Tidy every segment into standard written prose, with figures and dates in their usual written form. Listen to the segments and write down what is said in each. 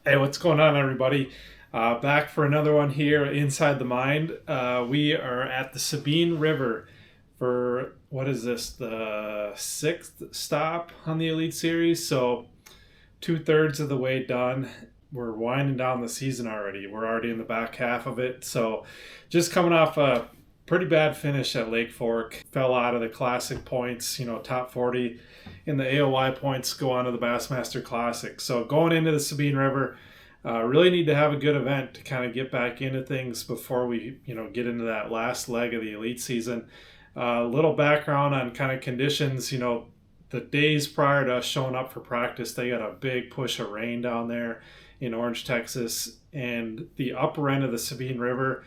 Hey, what's going on, everybody? Back for another one here inside the mind. We are at the Sabine River for what is this, the sixth stop on the Elite Series? So, two-thirds of the way done. We're winding down the season already. We're already in the back half of it. So, just coming off a pretty bad finish at Lake Fork. Fell out of the Classic points, top 40 in the AOY points go on to the Bassmaster Classic. So going into the Sabine River, really need to have a good event to kind of get back into things before we, get into that last leg of the elite season. A little background on kind of conditions, the days prior to us showing up for practice, they got a big push of rain down there in Orange, Texas, and the upper end of the Sabine River,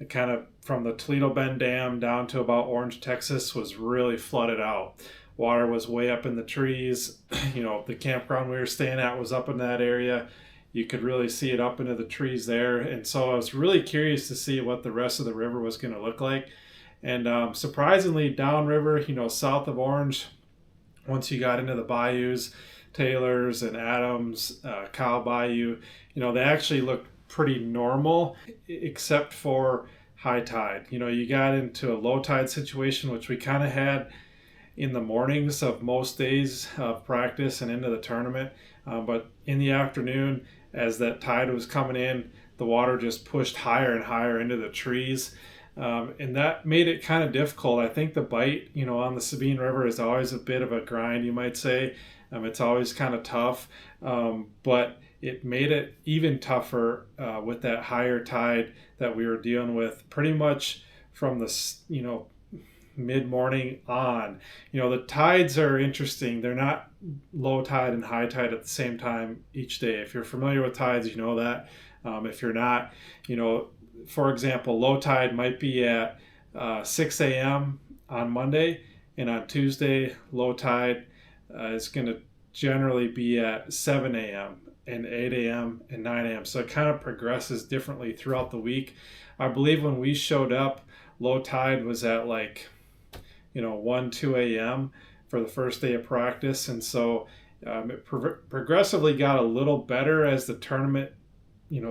kind of from the Toledo Bend Dam down to about Orange, Texas, was really flooded out. Water was way up in the trees. The campground we were staying at was up in that area. You could really see it up into the trees there. And so I was really curious to see what the rest of the river was going to look like. And surprisingly, downriver, south of Orange, once you got into the bayous, Taylor's and Adams, Cow Bayou, they actually looked pretty normal except for high tide. You got into a low tide situation, which we kind of had in the mornings of most days of practice and into the tournament. But in the afternoon, as that tide was coming in, the water just pushed higher and higher into the trees. And that made it kind of difficult. I think the bite, on the Sabine River is always a bit of a grind, you might say. It's always kind of tough, but it made it even tougher with that higher tide that we were dealing with pretty much from the, mid-morning on. The tides are interesting. They're not low tide and high tide at the same time each day. If you're familiar with tides, you know that. If you're not, for example, low tide might be at 6 a.m. on Monday, and on Tuesday, low tide is going to generally be at 7 a.m. and 8 a.m. and 9 a.m. So it kind of progresses differently throughout the week. I believe when we showed up, low tide was at 1, 2 a.m. for the first day of practice. And so it progressively got a little better as the tournament,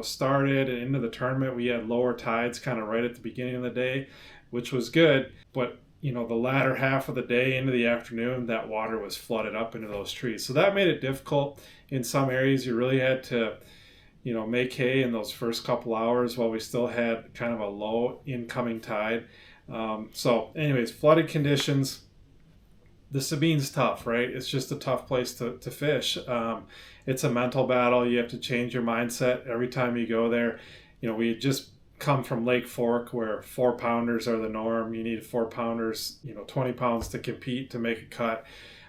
started, and into the tournament, we had lower tides kind of right at the beginning of the day, which was good. But, the latter half of the day into the afternoon, that water was flooded up into those trees. So that made it difficult. In some areas, you really had to, make hay in those first couple hours while we still had kind of a low incoming tide. So anyways, flooded conditions. The Sabine's tough, right? It's just a tough place to fish. It's a mental battle. You have to change your mindset every time you go there. We had just come from Lake Fork where 4-pounders are the norm. You need 4-pounders, 20 pounds to compete to make a cut.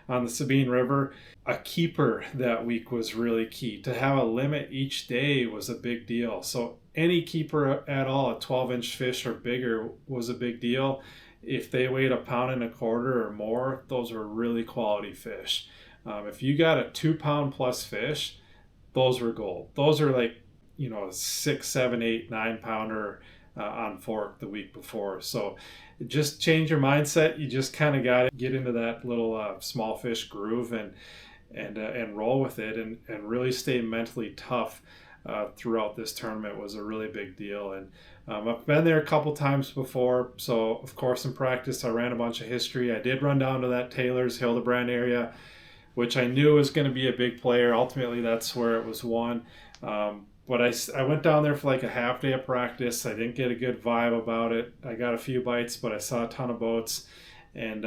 On the Sabine River, a keeper that week was really key. To have a limit each day was a big deal. So any keeper at all, a 12-inch fish or bigger, was a big deal. If they weighed 1.25 pounds or more, those were really quality fish. If you got a 2-pound plus fish, those were gold. Those are like, 6, 7, 8, 9-pounder on fork the week before. So just change your mindset. You just kind of got to get into that little small fish groove and roll with it and really stay mentally tough throughout this tournament was a really big deal. And I've been there a couple times before. So of course in practice I ran a bunch of history. I did run down to that Taylor's Hildebrand area, which I knew was going to be a big player. Ultimately that's where it was won. But I went down there for like a half day of practice. I didn't get a good vibe about it. I got a few bites, but I saw a ton of boats. And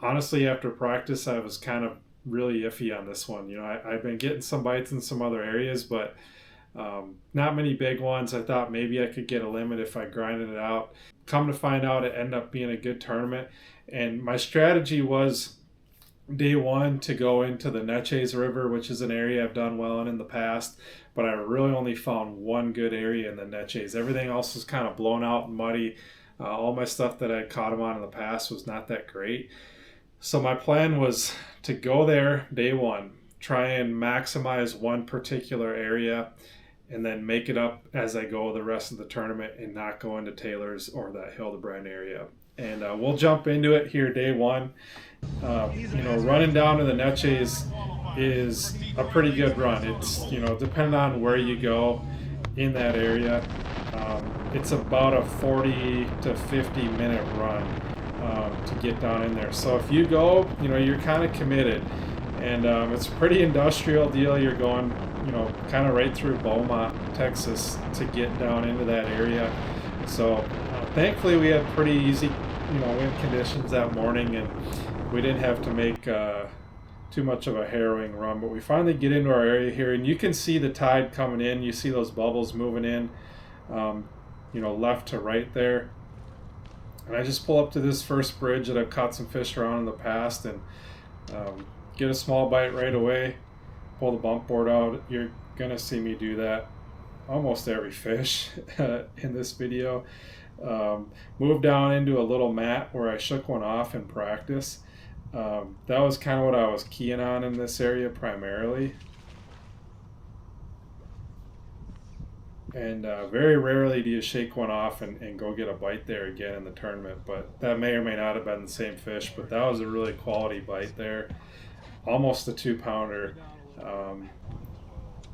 honestly, after practice, I was kind of really iffy on this one. I've been getting some bites in some other areas, but not many big ones. I thought maybe I could get a limit if I grinded it out. Come to find out, it ended up being a good tournament. And my strategy was day one to go into the Neches River, which is an area I've done well in the past, but I really only found one good area in the Neches. Everything else was kind of blown out and muddy. All my stuff that I caught them on in the past was not that great. So my plan was to go there day one, try and maximize one particular area, and then make it up as I go the rest of the tournament and not go into Taylor's or that Hildebrand area. And we'll jump into it here day one. Running down to the Neches is a pretty good run. It's, you know, depending on where you go in that area, it's about a 40 to 50 minute run to get down in there. So if you go, you know, you're kind of committed, and it's a pretty industrial deal. You're going, you know, kind of right through Beaumont, Texas to get down into that area. So thankfully we had pretty easy, you know, wind conditions that morning, and we didn't have to make too much of a harrowing run. But we finally get into our area here, and you can see the tide coming in. You see those bubbles moving in, you know, left to right there. And I just pull up to this first bridge that I've caught some fish around in the past, and get a small bite right away. Pull the bump board out. You're gonna see me do that almost every fish in this video. Moved down into a little mat where I shook one off in practice. That was kind of what I was keying on in this area primarily. And very rarely do you shake one off and go get a bite there again in the tournament, but that may or may not have been the same fish, but that was a really quality bite there. Almost a 2-pounder.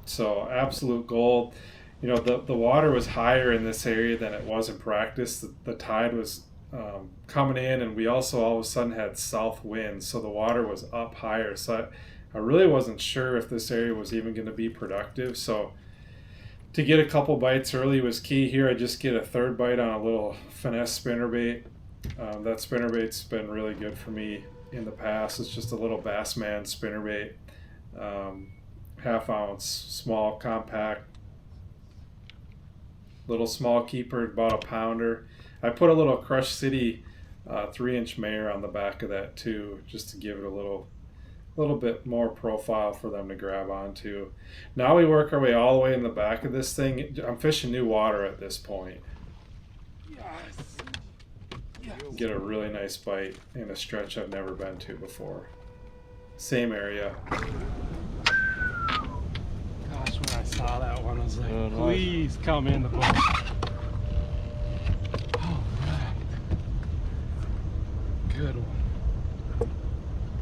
So absolute gold. You know, the water was higher in this area than it was in practice. The tide was coming in, and we also all of a sudden had south winds, so the water was up higher. So I really wasn't sure if this area was even going to be productive. So to get a couple bites early was key here. I just get a third bite on a little finesse spinnerbait. That spinnerbait's been really good for me in the past. It's just a little Bassman spinnerbait, 1/2 ounce, small, compact, little small keeper, about a pounder. I put a little Crush City 3-inch mare on the back of that too, just to give it a little bit more profile for them to grab onto. Now we work our way all the way in the back of this thing. I'm fishing new water at this point. Yes. Get a really nice bite in a stretch I've never been to before. Same area. Gosh, when I saw that one, I was like, Oh, nice. please come in the boat. All right. Good one.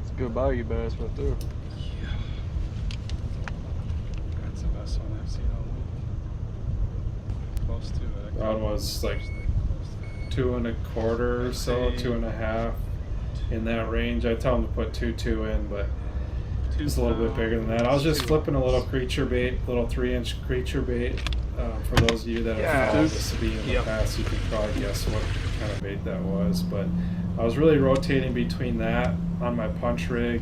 It's a good bayou bass right there. Yeah. That's the best one I've seen all week. Close to it. That one was like 2 1/4 or so, 2 1/2 in that range. I tell them to put 2 in, but it's a little bit bigger than that. I was just flipping a little creature bait, little 3-inch creature bait. For those of you that have followed the Sabine in the past, you can probably guess what kind of bait that was. But I was really rotating between that on my punch rig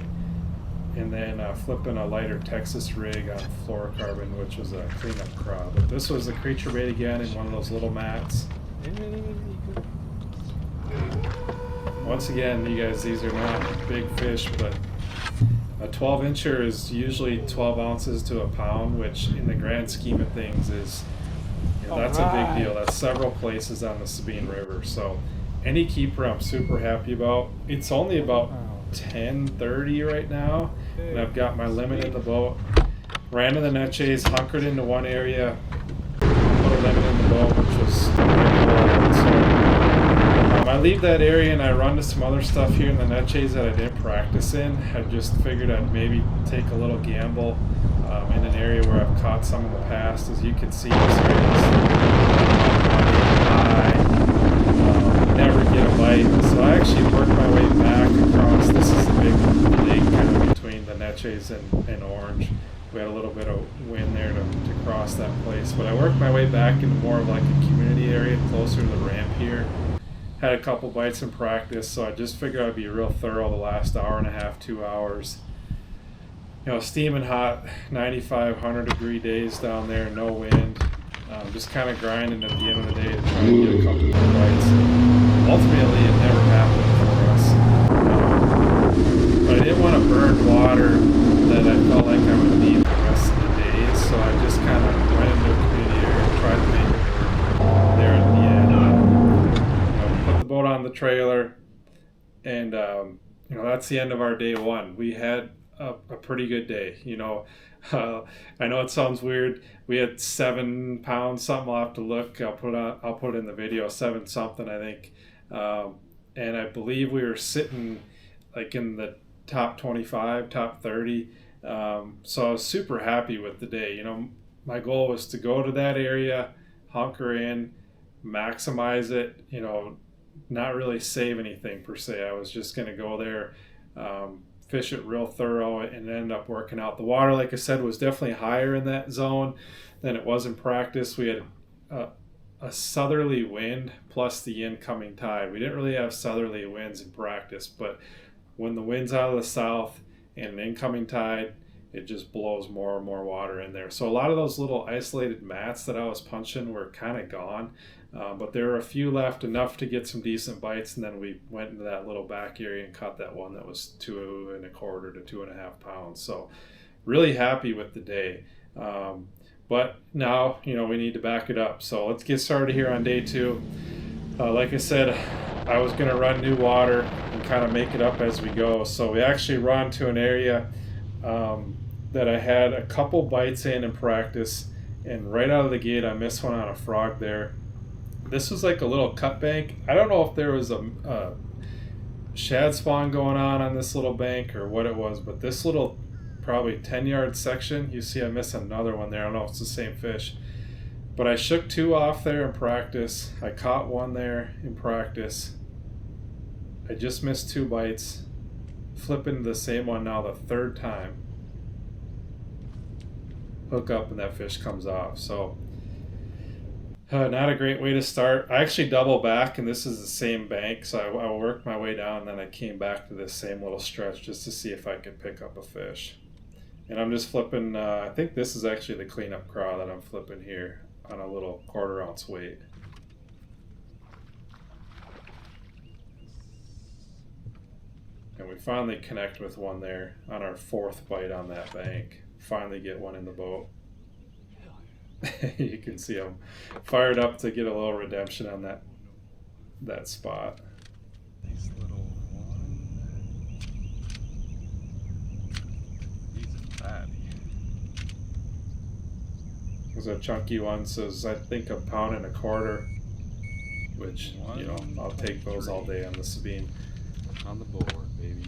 and then flipping a lighter Texas rig on fluorocarbon, which was a cleanup craw. But this was a creature bait again in one of those little mats. Once again, you guys, these are not big fish, but a 12-incher is usually 12 ounces to a pound, which in the grand scheme of things is, you know, that's a big deal. That's several places on the Sabine River. So any keeper I'm super happy about. It's only about 10:30 right now, and I've got my limit in the boat. Ran to the net chase, hunkered into one area, put a limit in the boat, which was I leave that area and I run to some other stuff here in the net chase that I didn't practice in. I just figured I'd maybe take a little gamble in an area where I've caught some in the past. As you can see, this area is high, never get a bite. So I actually worked my way back across. This is the big lake kind of between the net chase and Orange. We had a little bit of wind there to cross that place. But I worked my way back into more of like a community area closer to the ramp here. Had a couple bites in practice, so I just figured I'd be real thorough the last hour and a half, 2 hours. You know, steaming hot, 95, 100-degree days down there, no wind. Just kind of grinding at the end of the day to try and get a couple more bites. Ultimately, it never happened for us. But I didn't want to burn water that I felt like I would need the rest of the days, so I just kind of went into a community area and tried to make it work there at the end. Boat on the trailer, and you know, that's the end of our day one. We had a pretty good day. You know, I know it sounds weird. We had 7 pounds something. I'll have to look. I'll put it in the video. 7 something, I think. And I believe we were sitting like in the top 25, top 30, So I was super happy with the day. You know, my goal was to go to that area, hunker in, maximize it, you know, not really save anything per se. I was just going to go there, fish it real thorough, and end up working out. The water, like I said, was definitely higher in that zone than it was in practice. We had a southerly wind plus the incoming tide. We didn't really have southerly winds in practice, but when the wind's out of the south and an incoming tide, it just blows more and more water in there. So a lot of those little isolated mats that I was punching were kind of gone, but there were a few left, enough to get some decent bites, and then we went into that little back area and caught that one that was 2.25 to 2.5 pounds. So really happy with the day. But now, you know, we need to back it up. So let's get started here on day 2. Like I said, I was going to run new water and kind of make it up as we go. So we actually run to an area that I had a couple bites in practice, and right out of the gate I missed one on a frog there. This was like a little cut bank. I don't know if there was a shad spawn going on this little bank or what it was, but this little probably 10-yard section, you see I missed another one there. I don't know if it's the same fish, but I shook 2 off there in practice. I caught one there in practice. I just missed 2 bites. Flipping the same one now the 3rd time. Hook up and that fish comes off. So not a great way to start. I actually double back, and this is the same bank, so I worked my way down, and then I came back to this same little stretch just to see if I could pick up a fish. And I'm just flipping, I think this is actually the cleanup craw that I'm flipping here on a little 1/4 ounce weight. And we finally connect with one there on our 4th bite on that bank. Finally get one in the boat. You can see I'm fired up to get a little redemption on that spot. Nice little one. He's a fatty. It was a chunky one, says I think 1.25 pounds, which, you know, I'll take those all day on the Sabine. On the board, baby.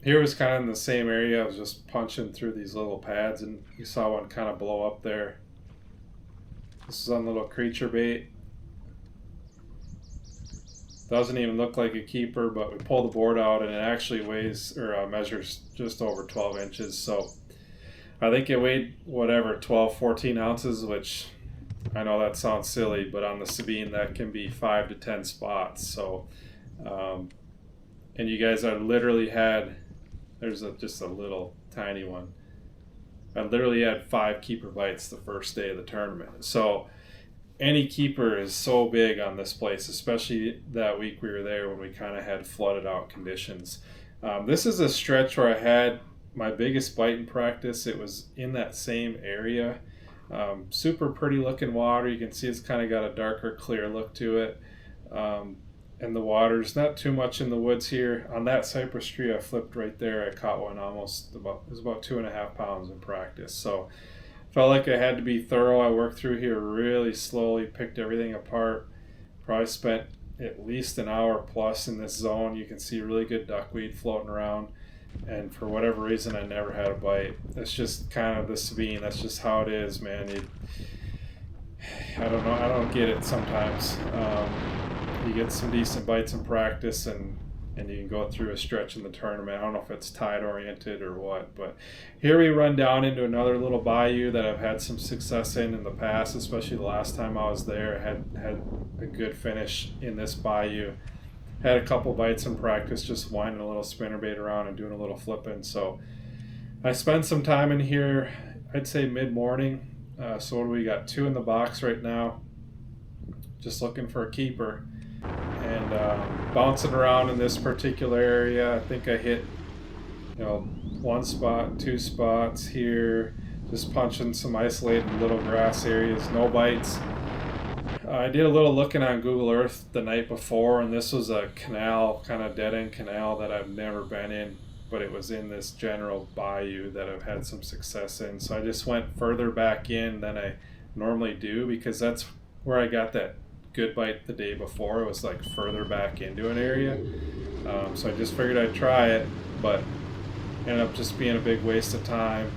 Here was kind of in the same area. I was just punching through these little pads, and you saw one kind of blow up there. This is on little creature bait. Doesn't even look like a keeper, but we pull the board out, and it actually weighs or measures just over 12 inches. So I think it weighed whatever, 12, 14 ounces, which I know that sounds silly, but on the Sabine that can be 5 to 10 spots. So, and you guys, I literally had, there's just a little tiny one. I literally had 5 keeper bites the first day of the tournament. So any keeper is so big on this place, especially that week we were there when we kind of had flooded out conditions. This is a stretch where I had my biggest bite in practice. It was in that same area. Super pretty looking water. You can see it's kind of got a darker clear look to it. And the water's not too much in the woods here. On that cypress tree I flipped right there, I caught one it was about 2.5 pounds in practice. So felt like I had to be thorough. I worked through here really slowly, picked everything apart. Probably spent at least an hour plus in this zone. You can see really good duckweed floating around. And for whatever reason, I never had a bite. That's just kind of the Sabine. That's just how it is, man. I don't know. I don't get it sometimes. You get some decent bites in practice, and you can go through a stretch in the tournament. I don't know if it's tide oriented or what, but here we run down into another little bayou that I've had some success in the past, especially the last time I was there. I had a good finish in this bayou. Had a couple bites in practice, just winding a little spinnerbait around and doing a little flipping. So I spent some time in here, I'd say mid-morning. So what do we got? 2 in the box right now. Just looking for a keeper. And bouncing around in this particular area. I think I hit, 1 spot, 2 spots here. Just punching some isolated little grass areas, no bites. I did a little looking on Google Earth the night before, and this was a canal, kind of dead-end canal that I've never been in, but it was in this general bayou that I've had some success in. So I just went further back in than I normally do, because that's where I got that good bite the day before. It was like further back into an area. So I just figured I'd try it, but ended up just being a big waste of time,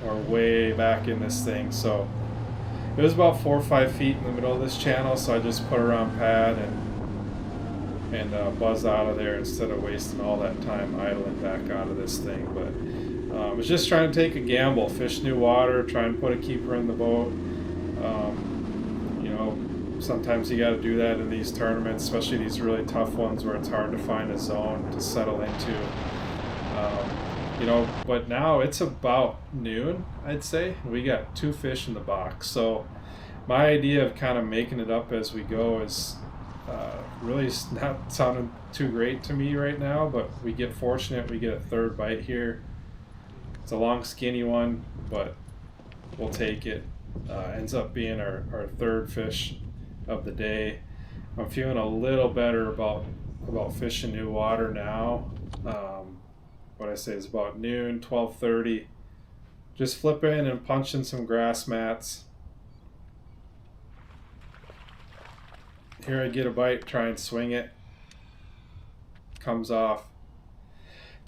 or way back in this thing. So it was about 4 or 5 feet in the middle of this channel, so I just put her on pad and buzzed out of there instead of wasting all that time idling back out of this thing. But I was just trying to take a gamble, fish new water, try and put a keeper in the boat. You know, sometimes you got to do that in these tournaments, especially these really tough ones where it's hard to find a zone to settle into. You know, but now it's about noon, I'd say. We got 2 fish in the box. So my idea of kind of making it up as we go is really not sounding too great to me right now, but we get fortunate. We get a 3rd bite here. It's a long, skinny one, but we'll take it. Ends up being our 3rd fish of the day. I'm feeling a little better about fishing new water now. What I say is about noon, 12:30. Just flipping and punching some grass mats. Here I get a bite, try and swing it. Comes off.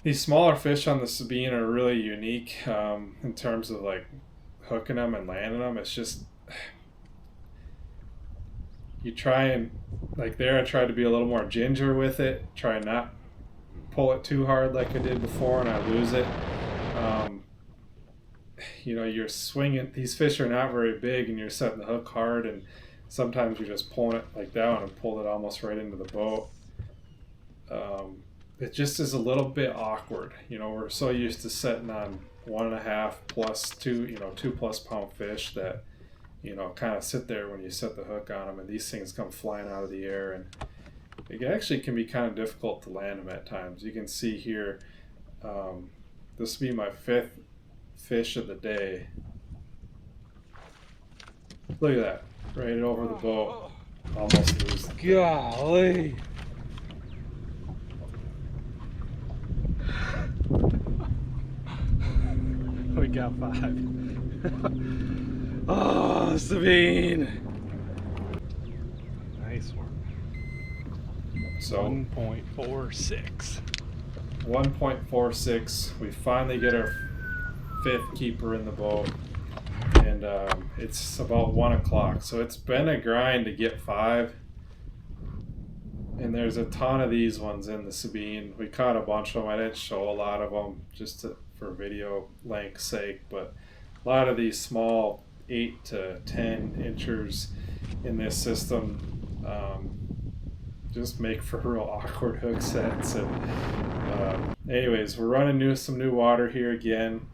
These smaller fish on the Sabine are really unique in terms of like hooking them and landing them. It's just, you try and, like there I tried to be a little more ginger with it, try and not pull it too hard like I did before and I lose it. You know, you're swinging, these fish are not very big and you're setting the hook hard, and sometimes you're just pulling it like down and pull it almost right into the boat. It just is a little bit awkward. You know, we're so used to setting on 1.5 plus 2, you know, 2+ pound fish that, you know, kind of sit there when you set the hook on them, and these things come flying out of the air, and it actually can be kind of difficult to land them at times. You can see here, this will be my 5th fish of the day. Look at that, right over the boat. Almost lose the thing. Golly. We got 5. Oh, Sabine. Nice one. So 1.46. 1.46. We finally get our 5th keeper in the boat, and it's about 1 o'clock. So it's been a grind to get 5. And there's a ton of these ones in the Sabine. We caught a bunch of them. I didn't show a lot of them just for video length's sake, but a lot of these small 8 to 10 inchers in this system just make for real awkward hook sets. And anyways, we're running some new water here again.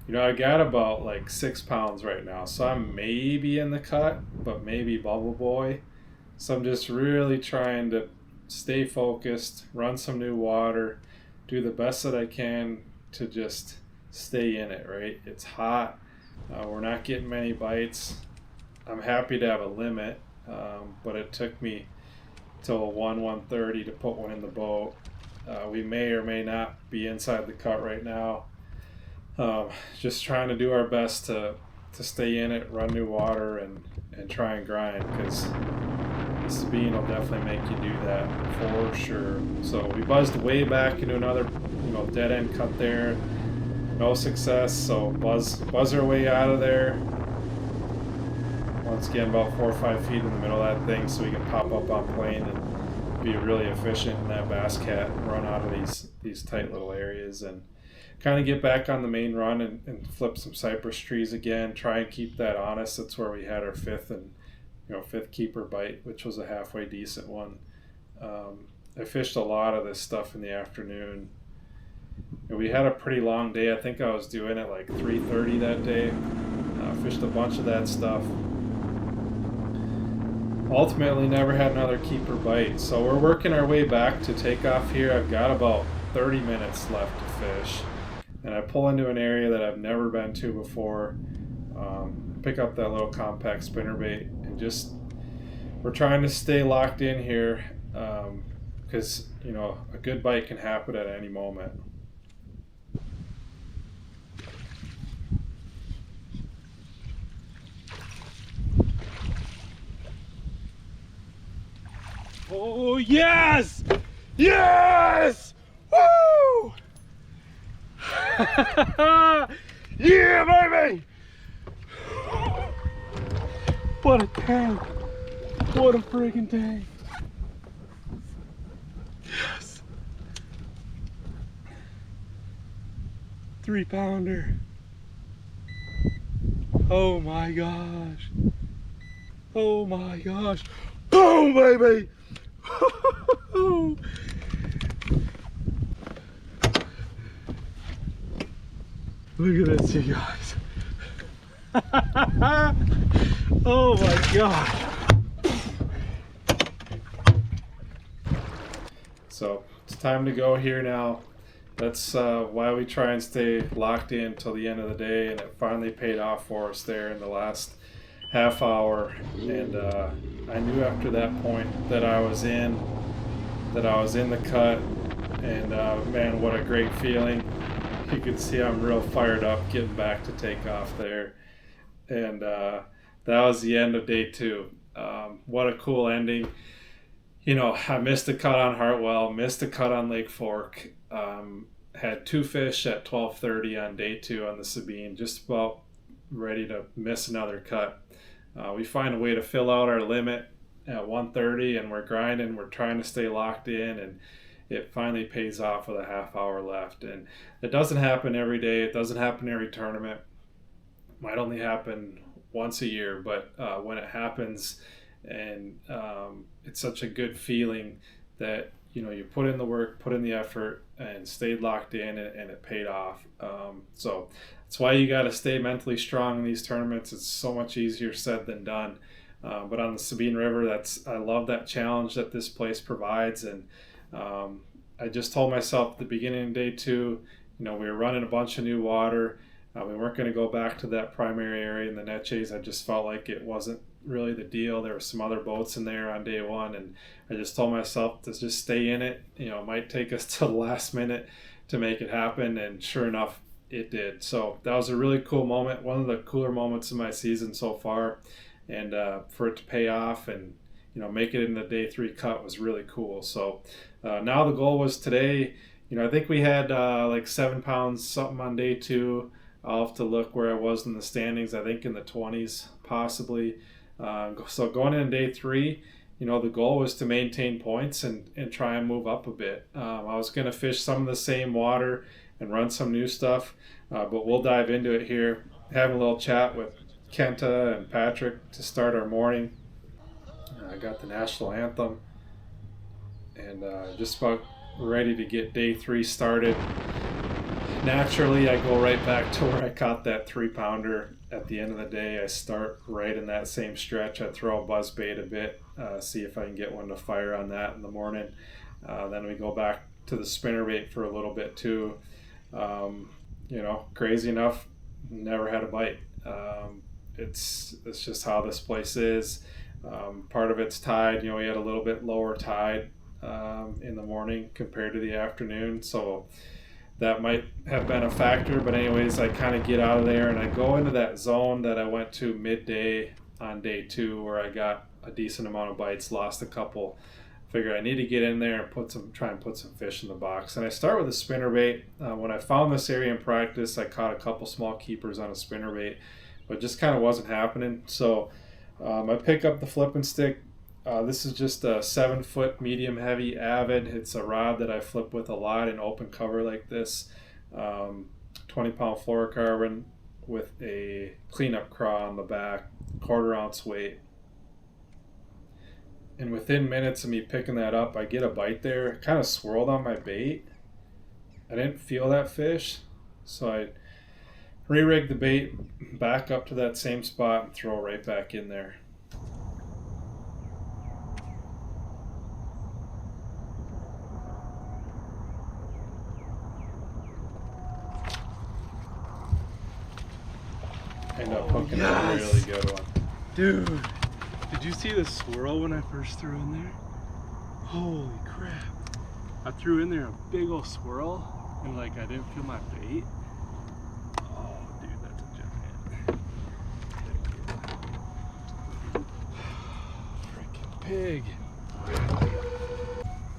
You know, I got about like 6 pounds right now, so I'm maybe in the cut, but maybe bubble boy. So I'm just really trying to stay focused, run some new water, do the best that I can to just stay in it, right? It's hot. We're not getting many bites. I'm happy to have a limit, but it took me till 1:30 to put one in the boat. We may or may not be inside the cut right now. Just trying to do our best to stay in it, run new water, and try and grind, because the Sabine will definitely make you do that for sure. So we buzzed way back into another, you know, dead end cut there. No success, so buzz our way out of there. Once again, about 4 or 5 feet in the middle of that thing, so we can pop up on plane and be really efficient in that bass cat and run out of these tight little areas, and kind of get back on the main run and flip some cypress trees again. Try and keep that honest. That's where we had our 5th keeper bite, which was a halfway decent one. I fished a lot of this stuff in the afternoon. And we had a pretty long day. I think I was doing it like 3:30 that day. Fished a bunch of that stuff. Ultimately never had another keeper bite. So we're working our way back to take off here. I've got about 30 minutes left to fish. And I pull into an area that I've never been to before. Pick up that little compact spinnerbait, and just, we're trying to stay locked in here, because you know, a good bite can happen at any moment. Oh, yes! Yes! Woo! Yeah, baby! What a tank! What a freaking tank! Yes! 3-pounder. Oh my gosh! Oh my gosh! Boom, baby! Look at this, you guys. Oh my gosh. So it's time to go here now. That's why we try and stay locked in till the end of the day, and it finally paid off for us there in the last half hour. And I knew after that point that I was in the cut, and man, what a great feeling. You can see I'm real fired up getting back to take off there. And that was the end of day 2. What a cool ending. You know, I missed a cut on Hartwell, missed a cut on Lake Fork, had 2 fish at 12:30 on day 2 on the Sabine, just about ready to miss another cut. We find a way to fill out our limit at 1:30, and we're grinding, we're trying to stay locked in, and it finally pays off with a half hour left. And it doesn't happen every day, it doesn't happen every tournament, it might only happen once a year, but when it happens, and it's such a good feeling that, you know, you put in the work, put in the effort, and stayed locked in, and it paid off. So that's why you got to stay mentally strong in these tournaments. It's so much easier said than done. But on the Sabine River, I love that challenge that this place provides. And I just told myself at the beginning of day 2, you know, we were running a bunch of new water. We weren't going to go back to that primary area in the Netches. I just felt like it wasn't really the deal. There were some other boats in there on day 1, and I just told myself to just stay in it. You know, it might take us to the last minute to make it happen, and sure enough, it did. So that was a really cool moment, one of the cooler moments of my season so far, and for it to pay off and, you know, make it in the day 3 cut was really cool. So now the goal was today, you know, I think we had like 7 pounds something on day 2. I'll have to look where I was in the standings. I think in the 20s possibly. So going in day 3, you know, the goal was to maintain points and try and move up a bit. I was going to fish some of the same water and run some new stuff, but we'll dive into it here. Having a little chat with Kenta and Patrick to start our morning. I got the national anthem, and just about ready to get day 3 started. Naturally, I go right back to where I caught that 3-pounder at the end of the day. I start right in that same stretch. I throw a buzz bait a bit, see if I can get one to fire on that in the morning. Then we go back to the spinnerbait for a little bit too. You know, crazy enough, never had a bite. It's just how this place is. Part of it's tide. You know, we had a little bit lower tide in the morning compared to the afternoon, so that might have been a factor. But anyways, I kind of get out of there and I go into that zone that I went to midday on day 2, where I got a decent amount of bites, lost a couple. Figure I need to get in there and try and put some fish in the box. And I start with a spinnerbait. When I found this area in practice, I caught a couple small keepers on a spinnerbait, but just kind of wasn't happening. So I pick up the flipping stick. This is just a 7-foot medium heavy Avid. It's a rod that I flip with a lot in open cover like this. 20-pound fluorocarbon with a cleanup craw on the back, 1/4 ounce weight. And within minutes of me picking that up, I get a bite there. It kind of swirled on my bait. I didn't feel that fish, so I re-rig the bait back up to that same spot and throw right back in there. End up hooking a really good one. Dude, did you see the swirl when I first threw in there? Holy crap. I threw in there a big old swirl and like I didn't feel my bait. Oh dude, that's a giant. Freaking pig.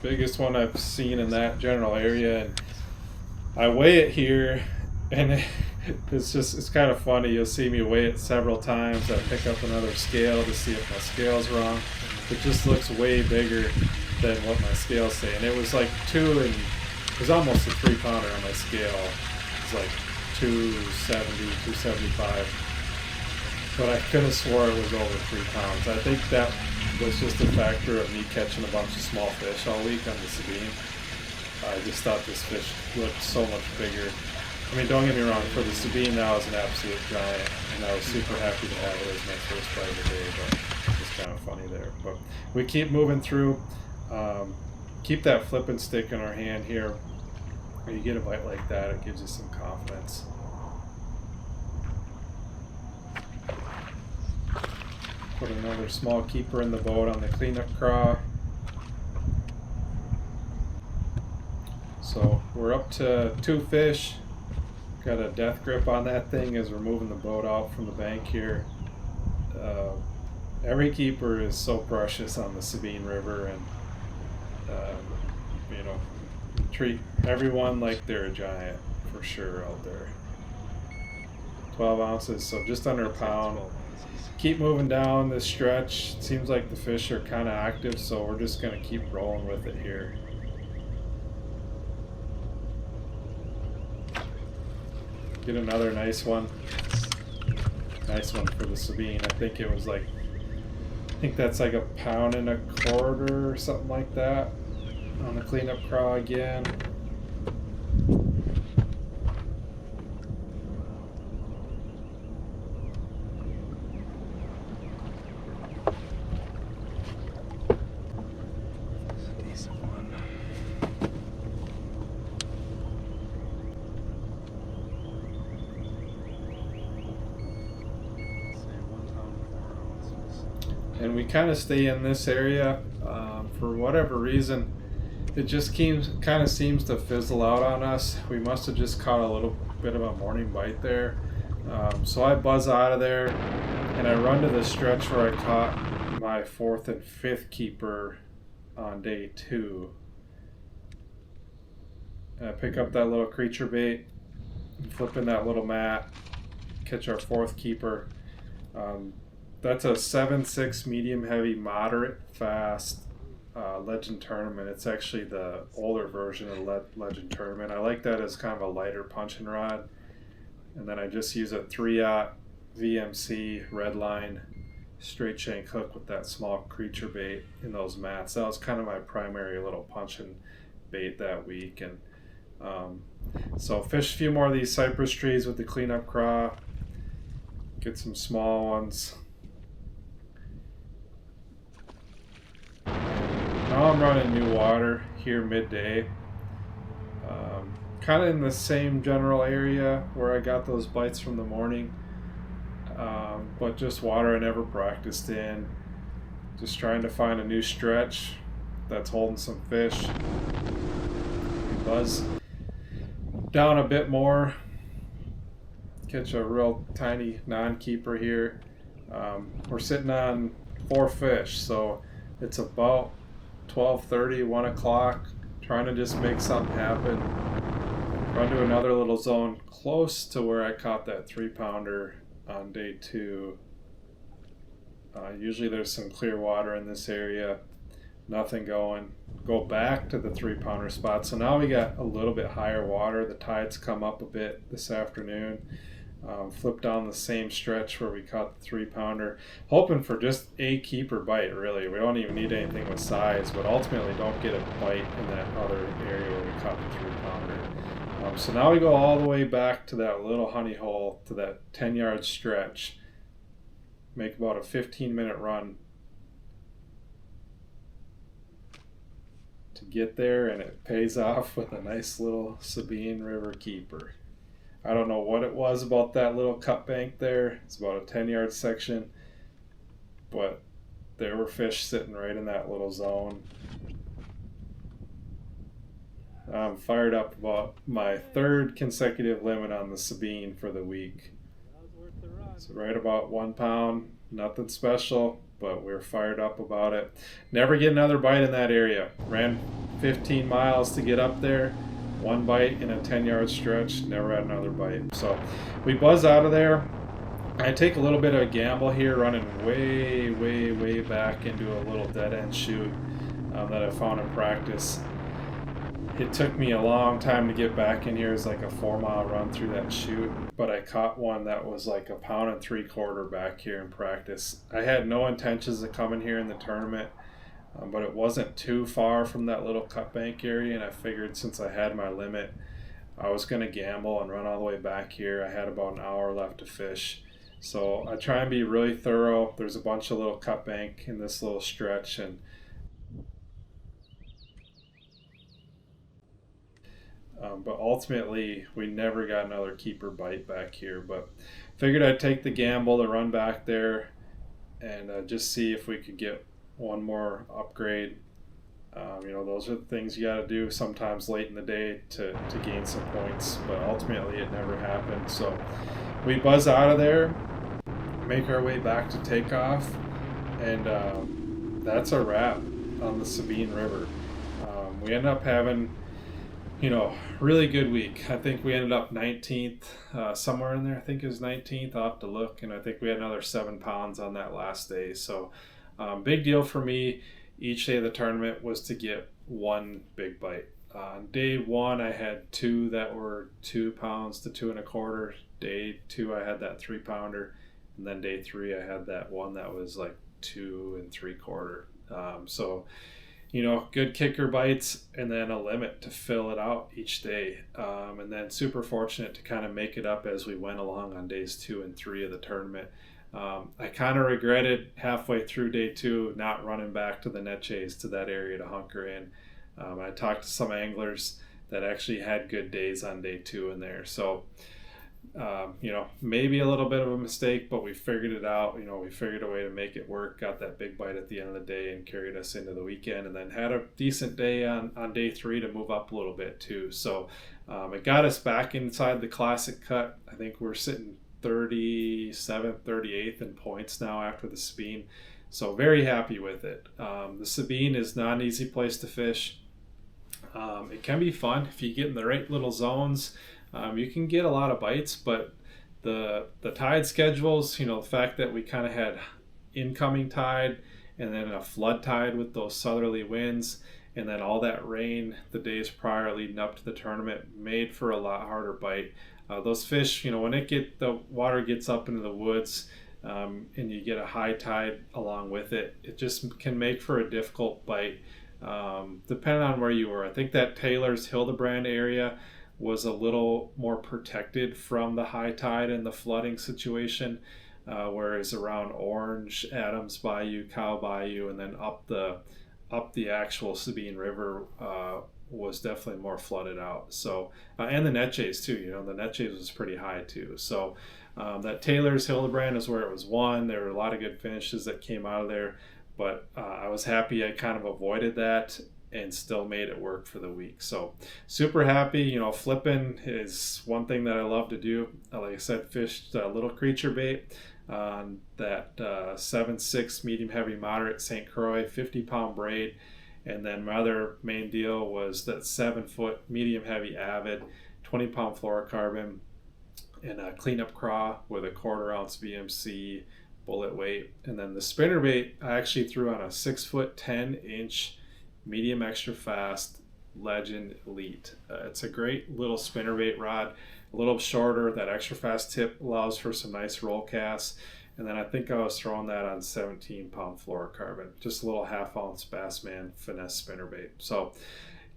Biggest one I've seen in that general area. And I weigh it here And it's kind of funny. You'll see me weigh it several times. I pick up another scale to see if my scale's wrong. It just looks way bigger than what my scale's saying. It was like it was almost a 3-pounder on my scale. It was like 270, 275. But I could have swore it was over 3 pounds. I think that was just a factor of me catching a bunch of small fish all week on the Sabine. I just thought this fish looked so much bigger. I mean, don't get me wrong, for the Sabine that was an absolute giant, and I was super happy to have it as my first bite of the day, but it's kind of funny there. But we keep moving through. Keep that flipping stick in our hand here. When you get a bite like that, it gives you some confidence. Put another small keeper in the boat on the cleanup craw. So we're up to 2 fish. Got a death grip on that thing as we're moving the boat out from the bank here. Every keeper is so precious on the Sabine River, and you know, treat everyone like they're a giant for sure out there. 12 ounces, so just under a pound. Keep moving down this stretch. Seems like the fish are kind of active, so we're just going to keep rolling with it here. Get another nice one. Nice one for the Sabine. I think it was like, I think that's like 1.25 pounds or something like that on the cleanup craw again. And we kind of stay in this area for whatever reason. It just kind of seems to fizzle out on us. We must have just caught a little bit of a morning bite there. So I buzz out of there and I run to the stretch where I caught my 4th and 5th keeper on day 2. And I pick up that little creature bait, flip in that little mat, catch our 4th keeper. That's a 7.6 medium heavy moderate fast Legend Tournament. It's actually the older version of Legend Tournament. I like that as kind of a lighter punching rod. And then I just use a 3/0 VMC Redline straight shank hook with that small creature bait in those mats. That was kind of my primary little punching bait that week. And so fish a few more of these cypress trees with the cleanup craw. Get some small ones. Now I'm running new water here midday. Kind of in the same general area where I got those bites from the morning. But just water I never practiced in. Just trying to find a new stretch that's holding some fish. Buzz down a bit more. Catch a real tiny non-keeper here. We're sitting on 4 fish, so it's about 12:30, 1 o'clock. Trying to just make something happen. Run to another little zone close to where I caught that 3-pounder on day 2. Usually there's some clear water in this area. Nothing going. Go back to the 3-pounder spot. So now we got a little bit higher water. The tide's come up a bit this afternoon. Flip down the same stretch where we caught the 3-pounder, hoping for just a keeper bite. Really, we don't even need anything with size, but ultimately don't get a bite in that other area where we caught the 3-pounder. So now we go all the way back to that little honey hole, to that 10-yard stretch. Make about a 15-minute run to get there, and it pays off with a nice little Sabine River keeper. I don't know what it was about that little cut bank there. It's about a 10-yard section, but there were fish sitting right in that little zone. I'm fired up about my 3rd consecutive limit on the Sabine for the week. So right about 1 pound, nothing special, but we're fired up about it. Never get another bite in that area. Ran 15 miles to get up there. one bite in a 10-yard stretch, never had another bite. So we buzz out of there. I take a little bit of a gamble here, running way back into a little dead-end chute that I found in practice. It took me a long time to get back in here. It's like a 4-mile run through that chute, but I caught one that was like 1.75 pounds back here in practice. I had no intentions of coming here in the tournament, but it wasn't too far from that little cut bank area, and I figured since I had my limit, I was going to gamble and run all the way back here. I had about an hour left to fish. So I try and be really thorough. There's a bunch of little cut bank in this little stretch, and but ultimately we never got another keeper bite back here. But figured I'd take the gamble to run back there and just see if we could get one more upgrade. You know, those are the things you got to do sometimes late in the day to gain some points, but ultimately it never happened. So we buzz out of there, make our way back to takeoff, and that's a wrap on the Sabine River. We ended up having, you know, really good week. I think we ended up 19th, somewhere in there. I think it was 19th. I'll have to look, and I think we had another 7 pounds on that last day. So big deal for me. Each day of the tournament was to get one big bite. On day 1, I had 2 that were 2 pounds to 2.25. Day 2, I had that 3-pounder, and then day 3, I had that one that was like 2 3/4. So, you know, good kicker bites, and then a limit to fill it out each day. And then super fortunate to kind of make it up as we went along on days 2 and 3 of the tournament. I kind of regretted halfway through day 2 not running back to the net chase to that area to hunker in. I talked to some anglers that actually had good days on day 2 in there. So, you know, maybe a little bit of a mistake, but we figured it out. You know, we figured a way to make it work, got that big bite at the end of the day and carried us into the weekend, and then had a decent day on day 3 to move up a little bit too. So it got us back inside the classic cut. I think we're sitting 37th, 38th in points now after the Sabine. So very happy with it. The Sabine is not an easy place to fish. It can be fun if you get in the right little zones. You can get a lot of bites, but the tide schedules, you know, the fact that we kind of had incoming tide and then a flood tide with those southerly winds and then all that rain the days prior leading up to the tournament made for a lot harder bite. Those fish, you know, when the water gets up into the woods and you get a high tide along with it, it just can make for a difficult bite depending on where you were. I think that Taylor's Hildebrand area was a little more protected from the high tide and the flooding situation, whereas around Orange, Adams Bayou, Cow Bayou, and then up the actual Sabine River was definitely more flooded out. So and the net chase too, you know, the net chase was pretty high too. So that Taylor's Hildebrand is where it was won. There were a lot of good finishes that came out of there, but I was happy I kind of avoided that and still made it work for the week. So super happy. You know, flipping is one thing that I love to do. Like I said, fished little creature bait on that 7.6 medium heavy moderate St. Croix 50-pound braid. And then my other main deal was that 7-foot medium heavy avid 20-pound fluorocarbon and a cleanup craw with a 1/4 ounce VMC bullet weight. And then the spinnerbait I actually threw on a 6-foot 10-inch medium extra fast Legend Elite. It's a great little spinnerbait rod, a little shorter. That extra fast tip allows for some nice roll casts. And then I think I was throwing that on 17-pound fluorocarbon, just a little 1/2 ounce Bassman finesse spinnerbait. So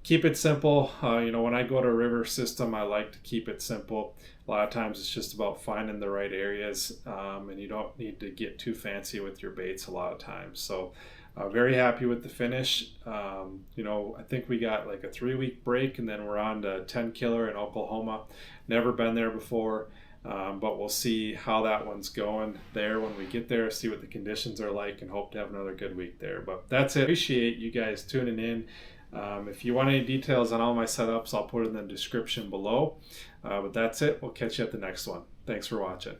keep it simple. You know, when I go to a river system, I like to keep it simple. A lot of times it's just about finding the right areas, and you don't need to get too fancy with your baits a lot of times. So very happy with the finish. You know, I think we got like a 3-week break, and then we're on to 10 Killer in Oklahoma. Never been there before. But we'll see how that one's going there when we get there, see what the conditions are like, and hope to have another good week there. But that's it. Appreciate you guys tuning in. If you want any details on all my setups, I'll put it in the description below. But that's it. We'll catch you at the next one. Thanks for watching.